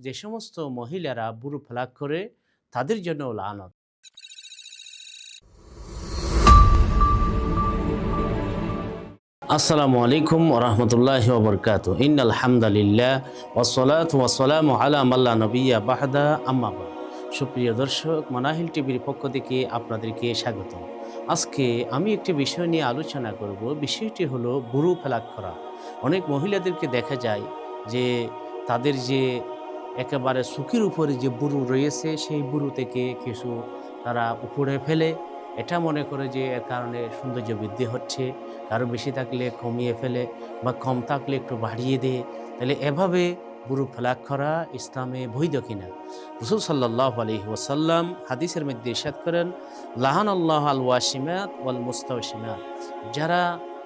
যে সমস্ত মহিলারা বুড়ো ফালাক করে তাদের জন্য লানত। আসসালামু আলাইকুম ওরহমতুল্লাহি ওবরকাতুহু। ইন্নাল হামদালিল্লাহ ওয়াসসালাতু ওয়াসসালামু আলা মাল্লা নবিয়্যা বা'দা, আম্মা বা'দ। সুপ্রিয় দর্শক, মানাহিল টিভির পক্ষ থেকে আপনাদেরকে স্বাগতম। আজকে আমি একটি বিষয় নিয়ে আলোচনা করব। বিষয়টি হলো বুড়ো ফালাক করা। অনেক মহিলাদেরকে দেখা যায় যে তাদের যে একেবারে চুকির উপরে যে বুড়ো রয়েছে সেই বুড়ো থেকে কিছু তারা উপড়ে ফেলে। এটা মনে করে যে এর কারণে সৌন্দর্য বৃদ্ধি হচ্ছে, কারো বেশি থাকলে কমিয়ে ফেলে বা কম থাকলে একটু বাড়িয়ে দেয়। তাহলে এভাবে বুড়ো ফালাক করা ইসলামে বৈধ কিনা? রাসূল সাল্লাল্লাহু আলাইহি ওয়াসাল্লাম হাদিসের মধ্যে ইরশাদ করেন, লাহানাল্লাহু আল ওয়াশিমাত ওয়াল মুস্তাওশিমাত। যারা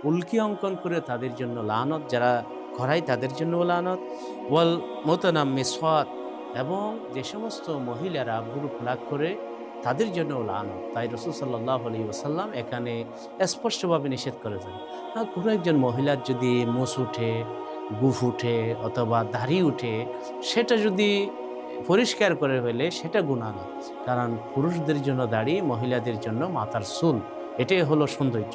উল্কি অঙ্কন করে তাদের জন্য লানত, যারা করায় তাদের জন্য লানত, ওয়াল মুতানাম্মিসাত, এবং যে সমস্ত মহিলারা বুড়ো ফালাক করে তাদের জন্য লানত। তাই রাসূল সাল্লাল্লাহু আলাইহি ওয়াসাল্লাম এখানে স্পষ্টভাবে নিষেধ করেছেন। কোনো একজন মহিলার যদি মোছ উঠে, গুফ উঠে অথবা দাড়ি উঠে, সেটা যদি পরিষ্কার করে ফেলে সেটা গুনাহ না। কারণ পুরুষদের জন্য দাড়ি, মহিলাদের জন্য মাথার চুল, এটাই হলো সৌন্দর্য।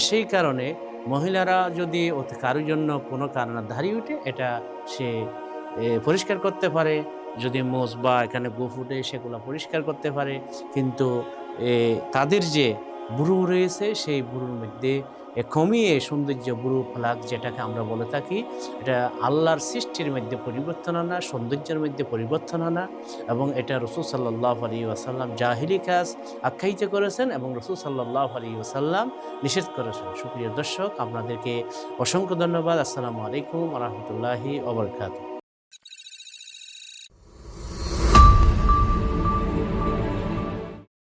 সেই কারণে মহিলারা যদি কারোর জন্য কোনো কারণে দাড়ি উঠে, এটা সে পরিষ্কার করতে পারে। যদি মোষ বা এখানে গোঁফ উঠে, সেগুলো পরিষ্কার করতে পারে। কিন্তু তাদের যে বুড়ো রয়েছে সেই বুড়োর মধ্যে কমিয়ে সৌন্দর্য, বুড়ো ফালাক যেটাকে আমরা বলে থাকি, এটা আল্লাহর সৃষ্টির মধ্যে পরিবর্তন আনা, সৌন্দর্যের মধ্যে পরিবর্তন আনা, এবং এটা রাসূল সাল্লাল্লাহু আলাইহি ওয়াসাল্লাম জাহিলি কাজ আখ্যায়িত করেছেন এবং রাসূল সাল্লাল্লাহু আলাইহি ওয়াসাল্লাম নিষেধ করেছেন। সুপ্রিয় দর্শক, আপনাদেরকে অসংখ্য ধন্যবাদ। আসসালামু আলাইকুম ওয়া রাহমাতুল্লাহি ওয়া বারাকাতুহু।